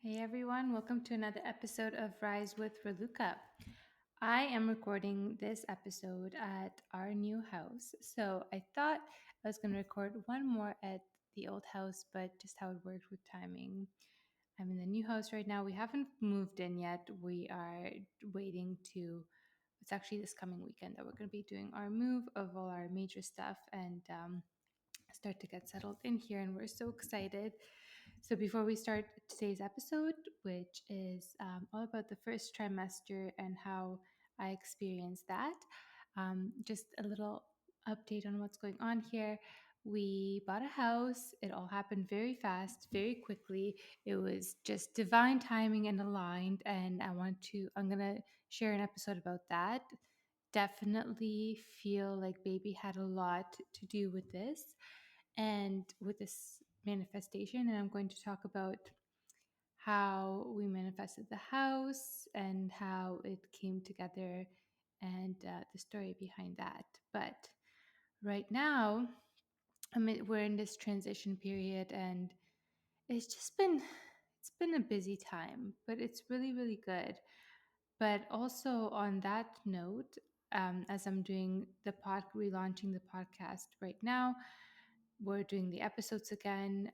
Hey everyone, welcome to another episode of Rise with Raluca. I am recording this episode at our new house. So I thought I was going to record one more at the old house, but just how it worked with timing. I'm in the new house right now. We haven't moved in yet. We are waiting to, it's actually this coming weekend that we're going to be doing our move of all our major stuff and start to get settled in here. And we're so excited. So, before we start today's episode, which is all about the first trimester and how I experienced that, just a little update on what's going on here. We bought a house. It all happened very fast, very quickly. It was just divine timing and aligned. And I'm going to share an episode about that. Definitely feel like baby had a lot to do with this and with this manifestation. And I'm going to talk about how we manifested the house and how it came together and the story behind that. But right now, we're in this transition period, and it's been a busy time, but it's really good. But also on that note, as I'm doing relaunching the podcast right now, we're doing the episodes again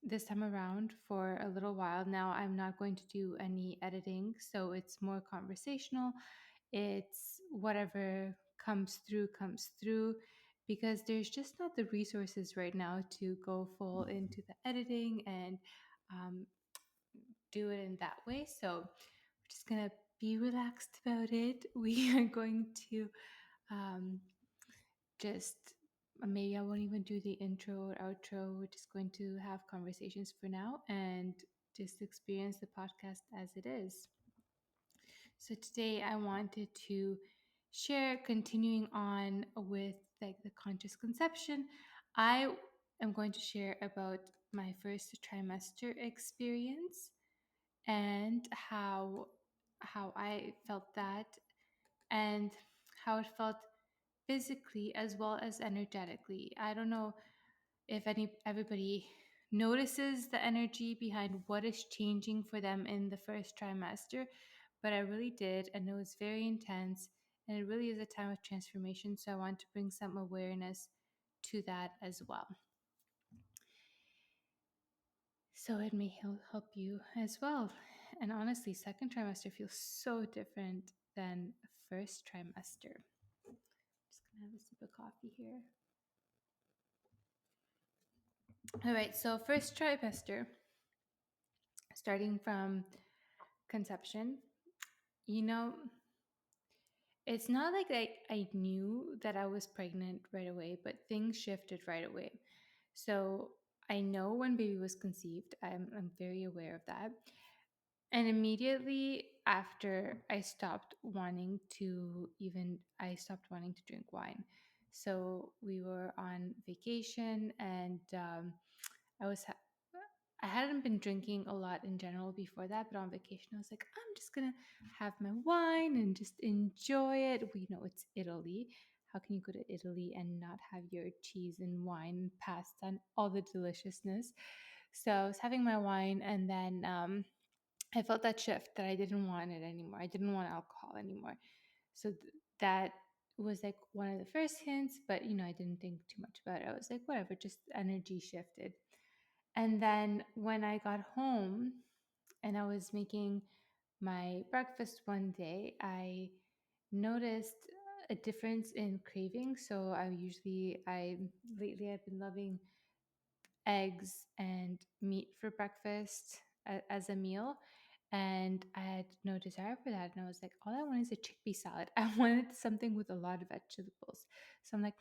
this time around for a little while. Now, I'm not going to do any editing, so it's more conversational. It's whatever comes through, because there's just not the resources right now to go full into the editing and um, do it in that way. So we're just gonna be relaxed about it. We are going to um, just maybe I won't even do the intro or outro. We're just going to have conversations for now and just experience the podcast as it is. So today I wanted to share, continuing on with like the conscious conception. I am going to share about my first trimester experience and how I felt that and how it felt physically as well as energetically. I don't know if everybody notices the energy behind what is changing for them in the first trimester, but I really did, and it was very intense, and it really is a time of transformation. So I want to bring some awareness to that as well. So it may help you as well. And honestly, second trimester feels so different than first trimester. Just gonna have a sip of coffee here. All right, so first trimester, starting from conception, you know, it's not like I knew that I was pregnant right away, but things shifted right away. So I know when baby was conceived, I'm very aware of that. And immediately after, I stopped wanting to drink wine. So we were on vacation, and I was ha- I hadn't been drinking a lot in general before that, but on vacation I was like, I'm just gonna have my wine and just enjoy it. We know it's Italy. How can you go to Italy and not have your cheese and wine and pasta and all the deliciousness? So I was having my wine, and then I felt that shift that I didn't want it anymore. I didn't want alcohol anymore. So that was like one of the first hints, but I didn't think too much about it. I was like, whatever, just energy shifted. And then when I got home and I was making my breakfast one day, I noticed a difference in craving. So I lately I've been loving eggs and meat for breakfast as a meal. And I had no desire for that. And I was like, all I want is a chickpea salad. I wanted something with a lot of vegetables. So I'm like,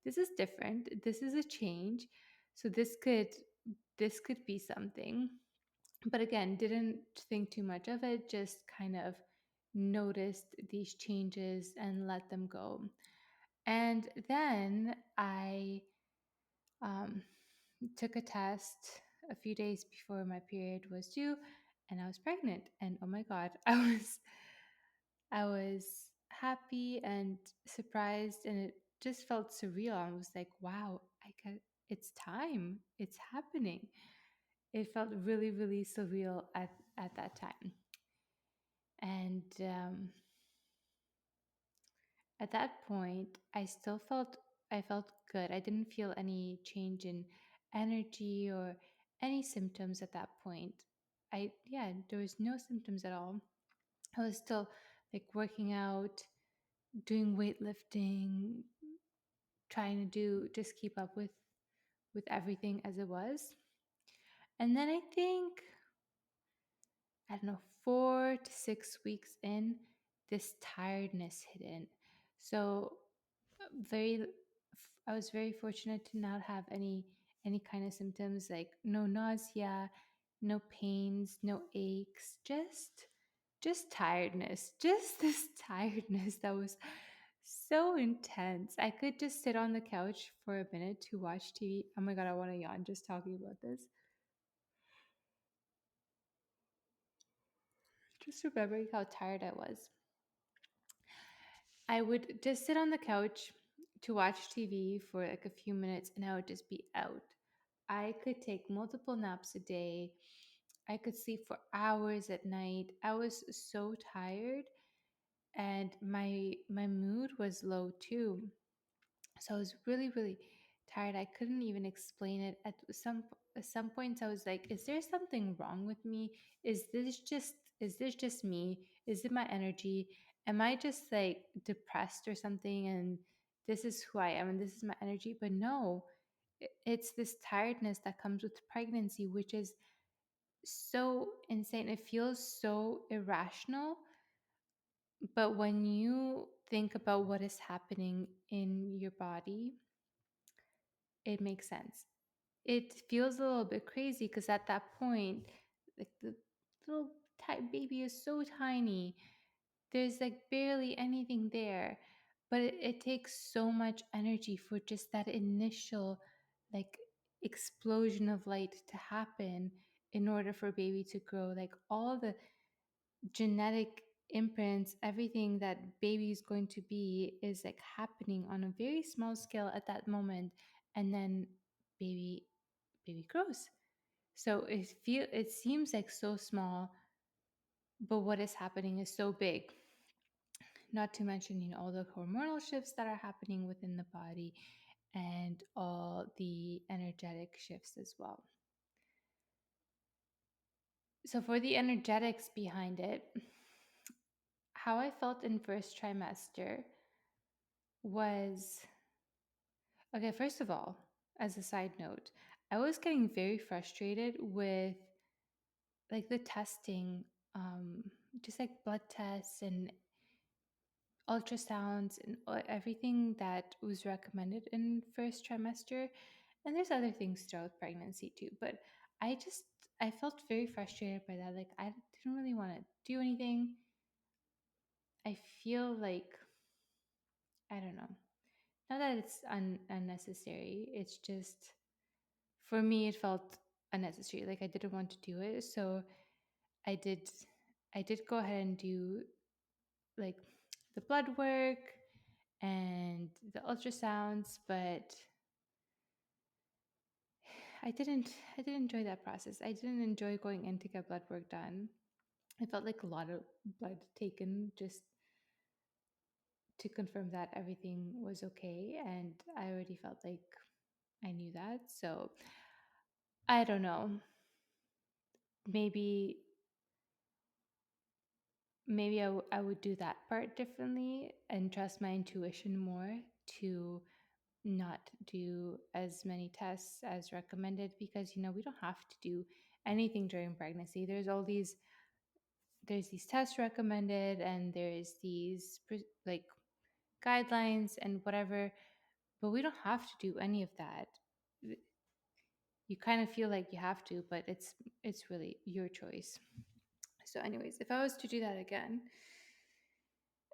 this is different. This is a change. So this could be something. But again, didn't think too much of it, just kind of noticed these changes and let them go. And then I um, took a test a few days before my period was due, and I was pregnant. And oh my god, I was happy and surprised, and it just felt surreal. I was like, wow, it's time. It's happening. It felt really, really surreal at that time. And at that point, I felt good. I didn't feel any change in energy or any symptoms at that point. Yeah, there was no symptoms at all. I was still like working out, doing weightlifting, trying to do just keep up with everything as it was. And then I think, I don't know, 4 to 6 weeks in, this tiredness hit in. So very I was very fortunate to not have any kind of symptoms, like no nausea, no pains, no aches, just tiredness. Just this tiredness that was so intense. I could just sit on the couch for a minute to watch TV. Oh my god, I want to yawn just talking about this. Just remembering how tired I was. I would just sit on the couch to watch TV for like a few minutes and I would just be out. I could take multiple naps a day. I could sleep for hours at night. I was so tired and my mood was low too. So I was really, really tired. I couldn't even explain it. At some points I was like, is there something wrong with me? Is this just me? Is it my energy? Am I just like depressed or something and this is who I am and this is my energy? But no, it's this tiredness that comes with pregnancy, which is so insane. It feels so irrational. But when you think about what is happening in your body, it makes sense. It feels a little bit crazy because at that point, like the little baby is so tiny. There's like barely anything there, but it takes so much energy for just that initial like explosion of light to happen in order for baby to grow. Like all the genetic imprints, everything that baby is going to be is like happening on a very small scale at that moment, and then baby baby grows. So it seems like so small, but what is happening is so big. Not to mention, all the hormonal shifts that are happening within the body and all the energetic shifts as well. So for the energetics behind it, how I felt in first trimester was, okay, first of all, as a side note, I was getting very frustrated with like the testing, um, just like blood tests and ultrasounds and everything that was recommended in first trimester. And there's other things throughout pregnancy too. But I just, I felt very frustrated by that. Like I didn't really want to do anything. I feel like, I don't know. Not that it's unnecessary. It's just, for me, it felt unnecessary. Like I didn't want to do it. So I did, I did go ahead and do like the blood work and the ultrasounds, but I didn't enjoy that process. I didn't enjoy going in to get blood work done. I felt like a lot of blood taken just to confirm that everything was okay, and I already felt like I knew that. So I don't know. Maybe I would do that part differently and trust my intuition more to not do as many tests as recommended, because we don't have to do anything during pregnancy. There's these tests recommended and there's these like guidelines and whatever, but we don't have to do any of that. You kind of feel like you have to, but it's really your choice. So anyways, if I was to do that again,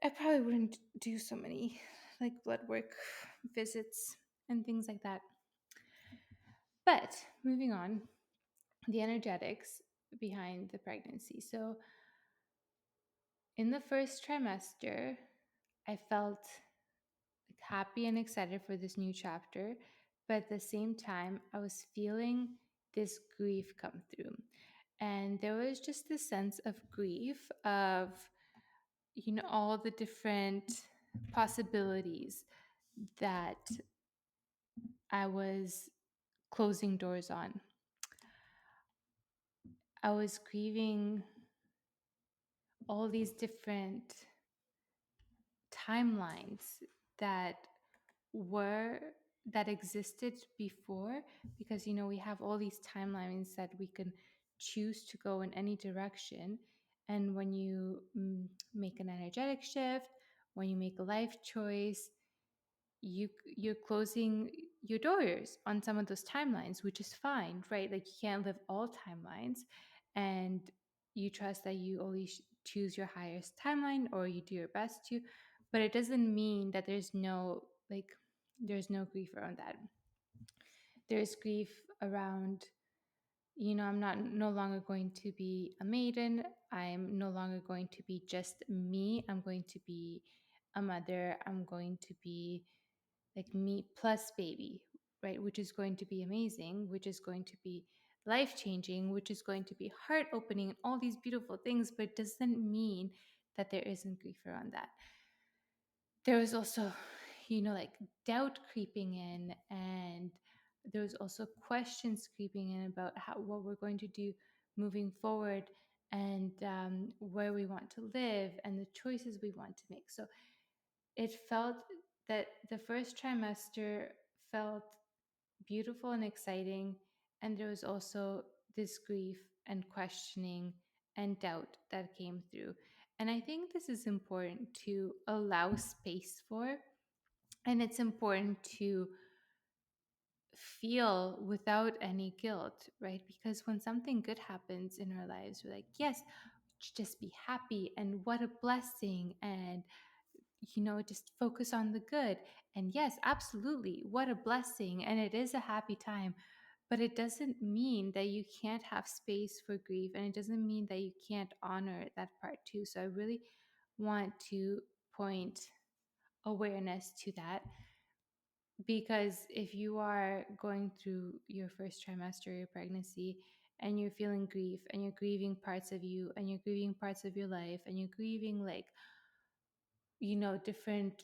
I probably wouldn't do so many like blood work visits and things like that. But moving on, the energetics behind the pregnancy. So in the first trimester, I felt like happy and excited for this new chapter, but at the same time, I was feeling this grief come through. And there was just this sense of grief of, all the different possibilities that I was closing doors on. I was grieving all these different timelines that were that existed before, because we have all these timelines that we can choose to go in any direction. And when you make an energetic shift, when you make a life choice, you're closing your doors on some of those timelines, which is fine, right? Like, you can't live all timelines, and you trust that you only choose your highest timeline, or you do your best to. But it doesn't mean that there's no grief around that. There's grief around, I'm not no longer going to be a maiden. I'm no longer going to be just me. I'm going to be a mother. I'm going to be like me plus baby, right? Which is going to be amazing, which is going to be life changing, which is going to be heart opening, and all these beautiful things. But it doesn't mean that there isn't grief around that. There was also, like, doubt creeping in, and there was also questions creeping in about what we're going to do moving forward, and where we want to live, and the choices we want to make. So it felt that the first trimester felt beautiful and exciting. And there was also this grief and questioning and doubt that came through. And I think this is important to allow space for. And it's important to feel without any guilt, right? Because when something good happens in our lives, we're like, yes, just be happy, and what a blessing, and just focus on the good. And yes, absolutely, what a blessing. And it is a happy time. But it doesn't mean that you can't have space for grief. And it doesn't mean that you can't honor that part too. So I really want to point awareness to that, because if you are going through your first trimester of your pregnancy, and you're feeling grief, and you're grieving parts of you, and you're grieving parts of your life, and you're grieving, like, different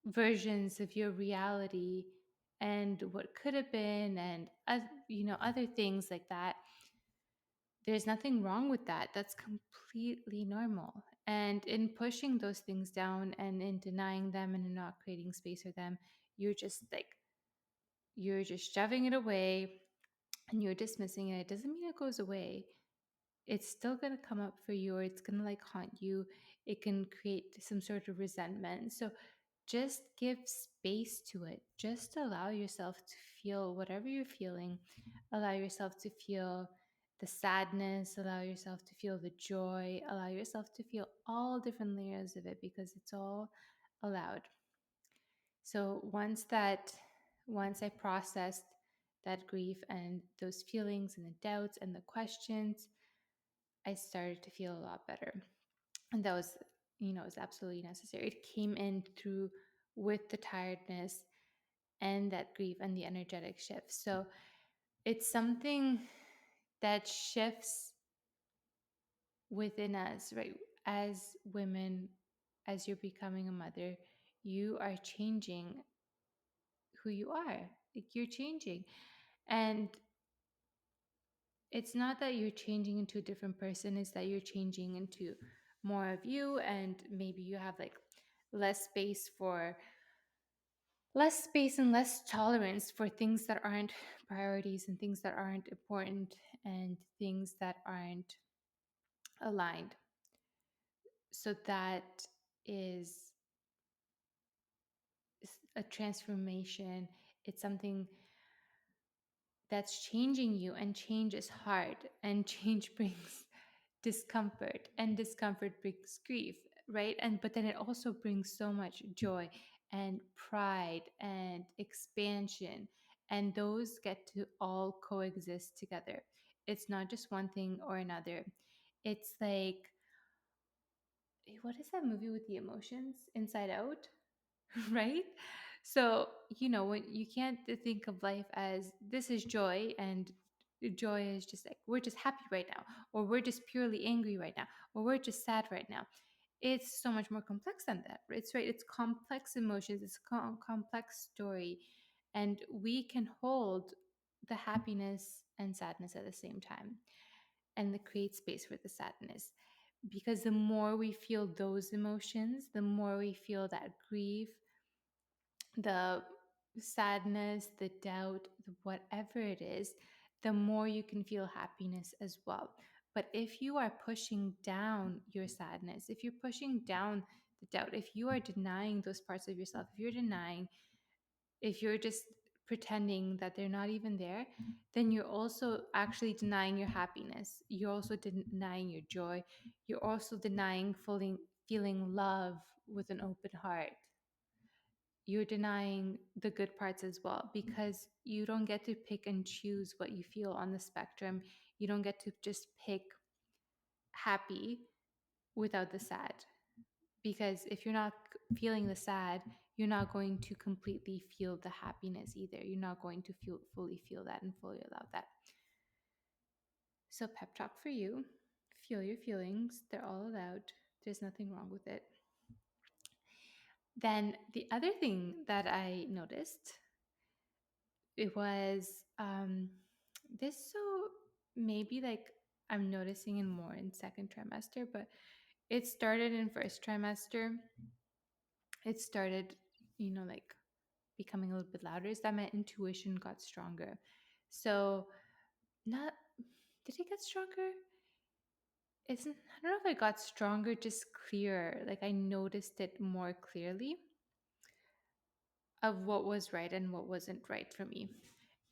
versions of your reality, and what could have been, and other things like that, there's nothing wrong with that. That's completely normal. And in pushing those things down, and in denying them, and in not creating space for them, you're just like, you're just shoving it away, and you're dismissing it. It doesn't mean it goes away. It's still going to come up for you, or it's going to like haunt you. It can create some sort of resentment. So just give space to it. Just allow yourself to feel whatever you're feeling. Allow yourself to feel the sadness, allow yourself to feel the joy, allow yourself to feel all different layers of it, because it's all allowed. So once I processed that grief and those feelings and the doubts and the questions, I started to feel a lot better. And that was, it was absolutely necessary. It came in through with the tiredness and that grief and the energetic shift. So it's something that shifts within us, right? As women, as you're becoming a mother, you are changing who you are. Like, you're changing. And it's not that you're changing into a different person, it's that you're changing into more of you, and maybe you have like less space and less tolerance for things that aren't priorities, and things that aren't important, and things that aren't aligned. So that is a transformation. It's something that's changing you, and change is hard, and change brings discomfort, and discomfort brings grief, right? And but then it also brings so much joy and pride and expansion, and those get to all coexist together. It's not just one thing or another. It's like, what is that movie with the emotions, Inside Out? Right? So when you can't think of life as this is joy and joy is just like we're just happy right now, or we're just purely angry right now, or we're just sad right now. It's so much more complex than that. It's right. It's complex emotions. It's a complex story, and we can hold the happiness and sadness at the same time, and create space for the sadness. Because the more we feel those emotions, the more we feel that grief, the sadness, the doubt, whatever it is, the more you can feel happiness as well. But if you are pushing down your sadness, if you're pushing down the doubt, if you are denying those parts of yourself, if you're just pretending that they're not even there, then you're also actually denying your happiness. You're also denying your joy. You're also denying feeling love with an open heart. You're denying the good parts as well, because you don't get to pick and choose what you feel on the spectrum. You don't get to just pick happy without the sad, because if you're not feeling the sad, you're not going to completely feel the happiness either. You're not going to fully feel that and fully allow that. So pep talk for you: feel your feelings, they're all allowed. There's nothing wrong with it. Then the other thing that I noticed, it was this, so maybe like I'm noticing it more in second trimester, but it started in first trimester. It started, like becoming a little bit louder, is that my intuition got stronger. So, not, did it get stronger? Isn't, I don't know if I got stronger, just clearer. Like I noticed it more clearly of what was right and what wasn't right for me.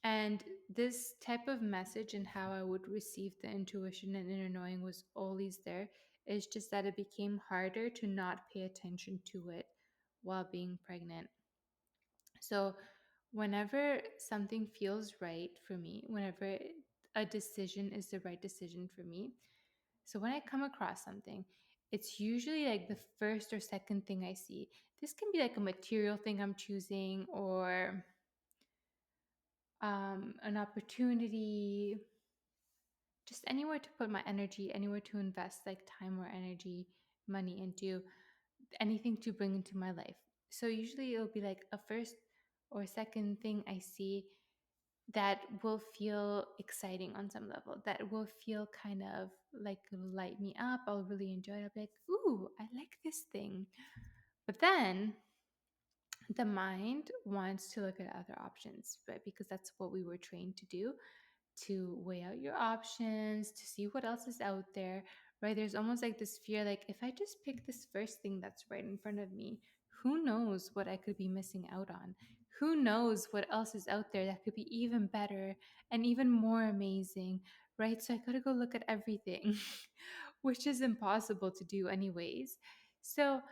And this type of message and how I would receive the intuition and inner knowing was always there. It's just that it became harder to not pay attention to it while being pregnant. So, whenever something feels right for me, whenever a decision is the right decision for me, so when I come across something, it's usually like the first or second thing I see. This can be like a material thing I'm choosing, or an opportunity, just anywhere to put my energy, anywhere to invest like time or energy, money into, anything to bring into my life. So usually it'll be like a first or second thing I see that will feel exciting on some level, that will feel kind of like light me up. I'll really enjoy it. I'll be like, ooh, I like this thing. But then the mind wants to look at other options, right? Because that's what we were trained to do, to weigh out your options, to see what else is out there, right? There's almost like this fear, like if I just pick this first thing that's right in front of me, who knows what I could be missing out on? Who knows what else is out there that could be even better and even more amazing, right? So I gotta go look at everything, which is impossible to do, anyways. So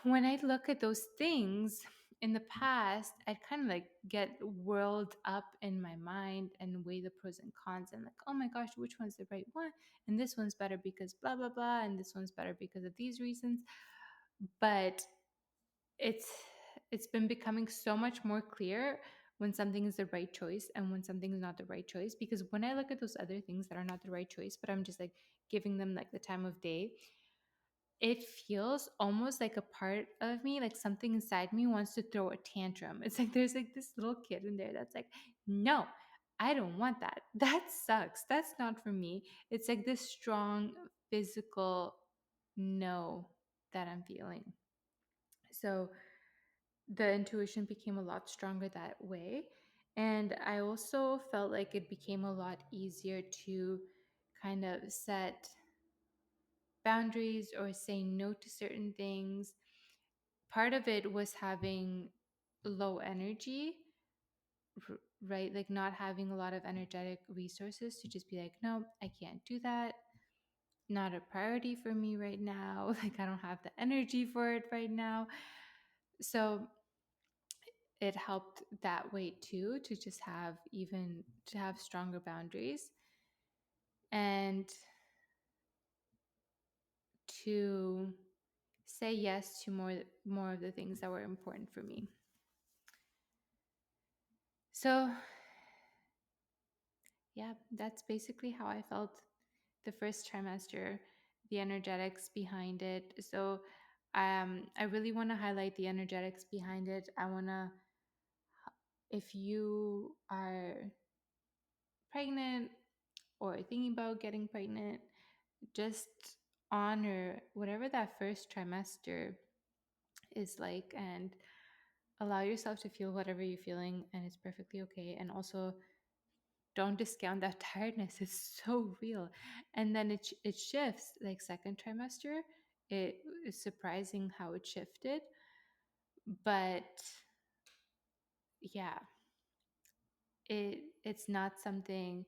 when I look at those things in the past, I'd kind of like get whirled up in my mind and weigh the pros and cons and like, oh my gosh, which one's the right one? And this one's better because blah, blah, blah. And this one's better because of these reasons. But it's it's been becoming so much more clear when something is the right choice and when something is not the right choice. Because when I look at those other things that are not the right choice, but I'm just like giving them like the time of day, it feels almost like a part of me, like something inside me wants to throw a tantrum. It's like there's like this little kid in there that's like, no, I don't want that. That sucks. That's not for me. It's like this strong physical no that I'm feeling. So the intuition became a lot stronger that way. And I also felt like it became a lot easier to kind of set boundaries or say no to certain things. Part of it was having low energy, right? Like not having a lot of energetic resources to just be like, no, I can't do that. Not a priority for me right now. Like I don't have the energy for it right now. So it helped that way too, to just have even to have stronger boundaries and to say yes to more of the things that were important for me. So yeah, that's basically how I felt the first trimester, the energetics behind it. So I really want to highlight the energetics behind it. I want to, if you are pregnant or thinking about getting pregnant, just honor whatever that first trimester is like, and allow yourself to feel whatever you're feeling, and it's perfectly okay. And also, don't discount that tiredness. It's so real. And then it shifts. Like second trimester, it is surprising how it shifted. But yeah, it's not something,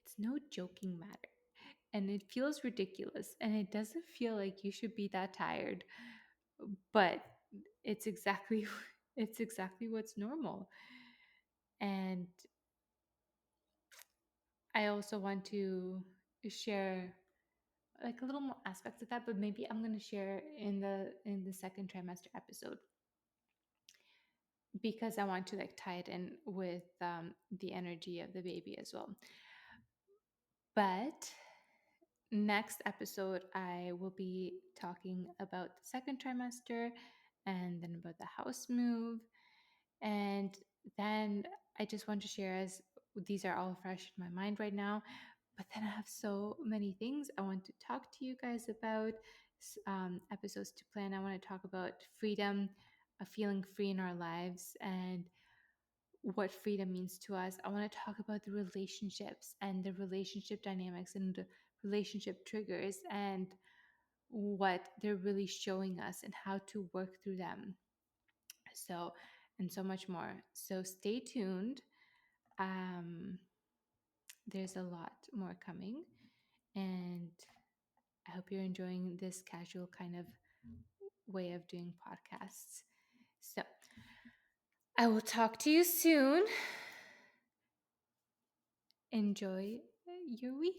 it's no joking matter. And it feels ridiculous. And it doesn't feel like you should be that tired. But it's exactly it's exactly what's normal. And I also want to share like a little more aspects of that, but maybe I'm going to share in the second trimester episode, because I want to like tie it in with the energy of the baby as well. But next episode, I will be talking about the second trimester, and then about the house move. And then I just want to share, as these are all fresh in my mind right now, but then I have so many things I want to talk to you guys about, episodes to plan. I want to talk about freedom, feeling free in our lives, and what freedom means to us. I want to talk about the relationships and the relationship dynamics and the relationship triggers and what they're really showing us and how to work through them. So, and so much more. So stay tuned. Um, there's a lot more coming, and I hope you're enjoying this casual kind of way of doing podcasts. So I will talk to you soon. Enjoy your week.